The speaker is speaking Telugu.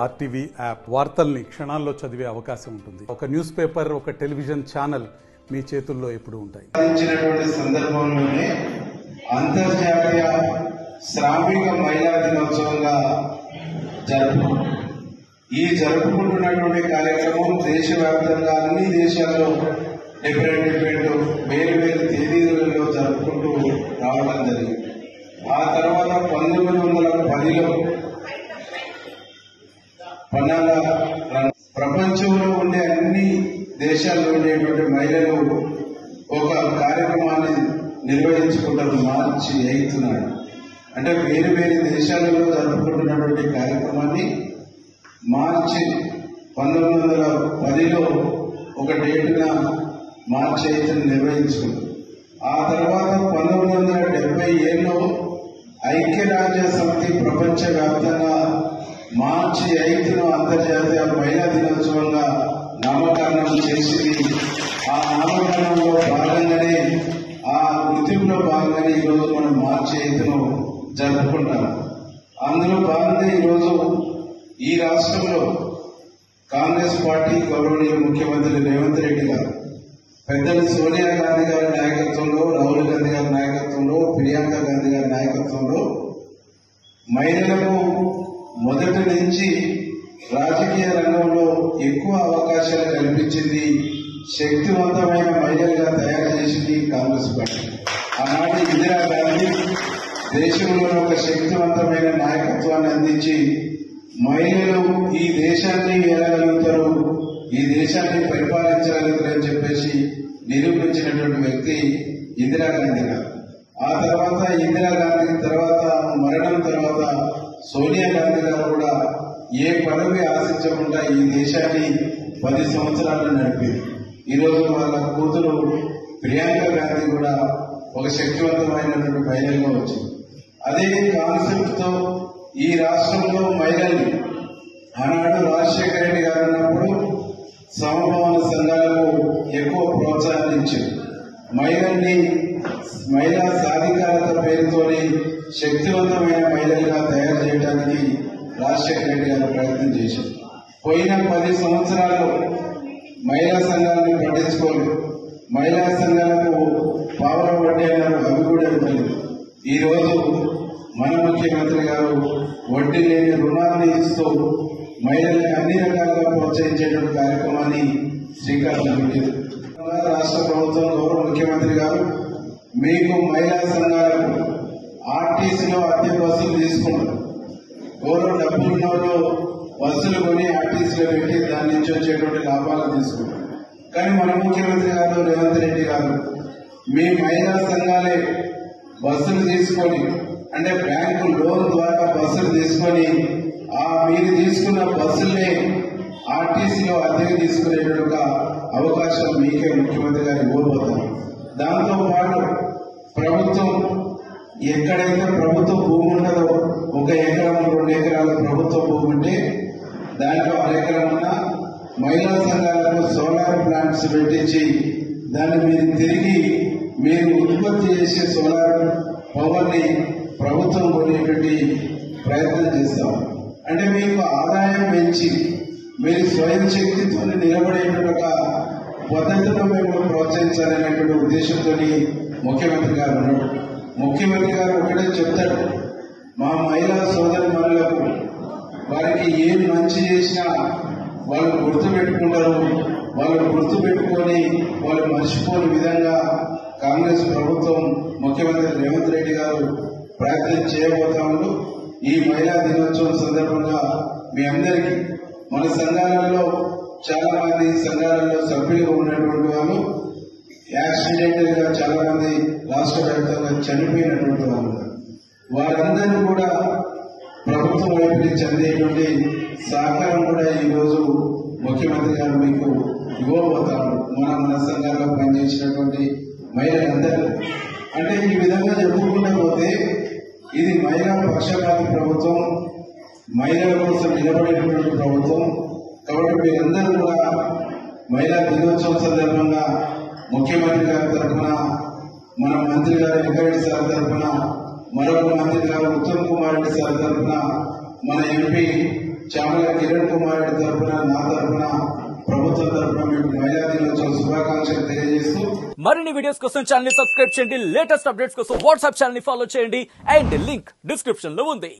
ఆర్టీవీ యాప్ వార్తల్ని క్షణాల్లో చదివే అవకాశం ఉంటుంది. ఒక న్యూస్ పేపర్, ఒక టెలివిజన్ ఛానల్ మీ చేతుల్లో ఎప్పుడు ఉంటాయి. సందర్భంలోనే అంతర్జాతీయ శ్రామిక మహిళా దినోత్సవంగా జరుపుకుంటున్నటువంటి కార్యక్రమం దేశవ్యాప్తంగా అన్ని దేశాల్లో డిఫరెంట్ వేరు తేదీలలో జరుపుకుంటూ రావడం జరిగింది. ఆ తర్వాత 1910లో ప్రపంచంలో ఉండే అన్ని దేశాల్లో ఉండేటువంటి మహిళలు ఒక కార్యక్రమాన్ని నిర్వహించుకుంటారు. మార్చి 8 నాడు, అంటే వేరు దేశాలలో జరుపుకుంటున్నటువంటి కార్యక్రమాన్ని మార్చి 1910లో ఒక డేటున మార్చి 8 నిర్వహించుకుంటారు. ఆ తర్వాత 1977లో ఐక్యరాజ్య సమితి ప్రపంచవ్యాప్తంగా మార్చి 8ను అంతర్జాతీయ మహిళా దినోత్సవంగా నామకరణం చేసింది. ఆ నామకరణంలో భాగంగానే, ఆ గుర్తింపులో భాగంగానే ఈరోజు మనం మార్చి 8ను జరుపుకుంటాం. అందులో భాగంగా ఈరోజు ఈ రాష్ట్రంలో కాంగ్రెస్ పార్టీ గౌరవనీయ ముఖ్యమంత్రి రేవంత్ రెడ్డి గారు, పెద్దలు సోనియా గాంధీ గారి నాయకత్వంలో, రాహుల్ గాంధీ గారి నాయకత్వంలో, ప్రియాంక గాంధీ గారి నాయకత్వంలో మహిళలకు మొదటి నుంచి రాజకీయ రంగంలో ఎక్కువ అవకాశాలు కల్పించింది, శక్తివంతమైన మహిళలుగా తయారు చేసింది కాంగ్రెస్ పార్టీ. ఆనాటి ఇందిరాగాంధీ దేశంలో ఒక శక్తివంతమైన నాయకత్వాన్ని అందించి మహిళలు ఈ దేశాన్ని ఏలగలుగుతారు, ఈ దేశాన్ని పరిపాలించగలుగుతారని చెప్పేసి నిరూపించినటువంటి వ్యక్తి ఇందిరాగాంధీ గారు. ఆ తర్వాత ఇందిరాగాంధీ తర్వాత మరణం తర్వాత సోనియా గాంధీ గారు కూడా ఏ పదవి ఆశించకుండా ఈ దేశాన్ని 10 సంవత్సరాలు నడిపింది. ఈరోజు వాళ్ళ కూతురు ప్రియాంక గాంధీ కూడా ఒక శక్తివంతమైనటువంటి మహిళగా వచ్చింది. అదే కాన్సెప్ట్ తో ఈ రాష్ట్రంలో మహిళల్ని ఆనాడు రాజశేఖర రెడ్డి గారు ఉన్నప్పుడు సమభావన సంఘాలకు ఎక్కువ ప్రోత్సాహాన్ని ఇచ్చింది. మహిళల్ని మహిళా సాధికారత పేరుతోని శక్తివంతమైన మహిళలుగా తయారు చేయడానికి రాజశేఖర రెడ్డి గారు ప్రయత్నం చేశారు. పోయిన 10 సంవత్సరాలు మహిళా సంఘాలను పట్టించుకోలేదు. మహిళా సంఘాలకు పావల వడ్డీ అన్నారు, అవి కూడా ఇవ్వలేదు. ఈ రోజు మన ముఖ్యమంత్రి గారు వడ్డీ లేని రుణాన్ని ఇస్తూ మహిళల్ని అన్ని రకాలుగా ప్రోత్సహించేటువంటి కార్యక్రమాన్ని శ్రీకారం చుట్టారు. రాష్ట్ర ప్రభుత్వం గౌరవ ముఖ్యమంత్రి గారు మీకు మహిళా సంఘాలకు ఆర్టీసీలో అద్దె బస్సులు తీసుకున్నారు. గౌరవ డబ్బులున్న వాళ్ళు బస్సులు కొని ఆర్టీసీలో పెట్టి దాని నుంచి వచ్చేటువంటి లాభాలు తీసుకున్నారు. కానీ మన ముఖ్యమంత్రి గారు రేవంత్ రెడ్డి గారు మీ మహిళా సంఘాలే బస్సులు తీసుకొని, అంటే బ్యాంకు లోన్ ద్వారా బస్సులు తీసుకొని ఆ మీరు తీసుకున్న బస్సుల్ని ఆర్టీసీలో అద్దెకి తీసుకునేటువంటి అవకాశం మీకే ముఖ్యమంత్రి గారు ఇవ్వబోతున్నారు. దాంతో పాటు ప్రభుత్వం ఎక్కడైతే ప్రభుత్వ భూమి ఉండదో, 1 ఎకరం 2 ఎకరాల ప్రభుత్వ భూమి ఉంటే దాంట్లో 1 ఎకరం ఉన్న మహిళా సంఘాలకు సోలార్ ప్లాంట్స్ పెట్టించి దాన్ని మీరు ఉత్పత్తి చేసే సోలార్ పవర్ ని ప్రభుత్వం కొనేటువంటి ప్రయత్నం చేస్తాం. అంటే మీకు ఆదాయం పెంచి మీరు స్వయం శక్తితో నిలబడేటువంటి ఒక పద్ధతిలో మేము ప్రోత్సహించాలనేటువంటి ఉద్దేశంతో ముఖ్యమంత్రి గారు ఉన్నాడు. ముఖ్యమంత్రి గారు ఒకటే చెప్తాడు, మా మహిళా సోదరిమణులకు వారికి ఏం మంచి చేసినా వాళ్ళు గుర్తుపెట్టుకుంటారు. వాళ్ళు గుర్తుపెట్టుకొని వాళ్ళు మర్చిపోని విధంగా కాంగ్రెస్ ప్రభుత్వం, ముఖ్యమంత్రి రేవంత్ రెడ్డి గారు ప్రయత్నం చేయబోతాము. ఈ మహిళా దినోత్సవం సందర్భంగా మీ అందరికీ, మన సంఘాలలో చాలా మంది సంఘాలలో సభ్యులుగా ఉన్నటువంటి వాళ్ళు యాక్సిడెంటల్ గా చాలా మంది రాష్ట్ర వ్యాప్తంగా చనిపోయినటువంటి వాళ్ళు, వారందరూ కూడా ప్రభుత్వం వైపు నుంచి అందేటువంటి సహకారం కూడా ఈ రోజు ముఖ్యమంత్రి గారు మీకు ఇవ్వబోతారు. మన సంఘాల్లో పనిచేసినటువంటి మహిళలందరూ. అంటే ఈ విధంగా చెప్పుకుంటూ పోతే ఇది మహిళా పక్షపాతి ప్రభుత్వం, మహిళల కోసం నిలబడేటువంటి ప్రభుత్వం. కాబట్టి మీరందరూ కూడా మహిళా దినోత్సవం సందర్భంగా ముఖ్యమంత్రి గారి తరఫున, మన మంత్రి గారు వెంకరెడ్డి సార్ తరఫున, మరొక మంత్రి గారు ఉత్తమ్ కుమార్ రెడ్డి సార్ తరఫున, మన ఎంపీ చామల కిరణ్ కుమార్ రెడ్డి తరఫున, నా తరఫున, ప్రభుత్వం తరఫున మీకు మహిళా దినోత్సవ శుభాకాంక్షలు తెలియజేస్తూ మరిన్ని వీడియోస్ కోసం ఛానల్ ని సబ్స్క్రైబ్ చేయండి. లేటెస్ట్ అప్డేట్స్ కోసం వాట్సాప్ ఛానల్ ని ఫాలో చేయండి. అండ్ లింక్ డిస్క్రిప్షన్ లో ఉంది.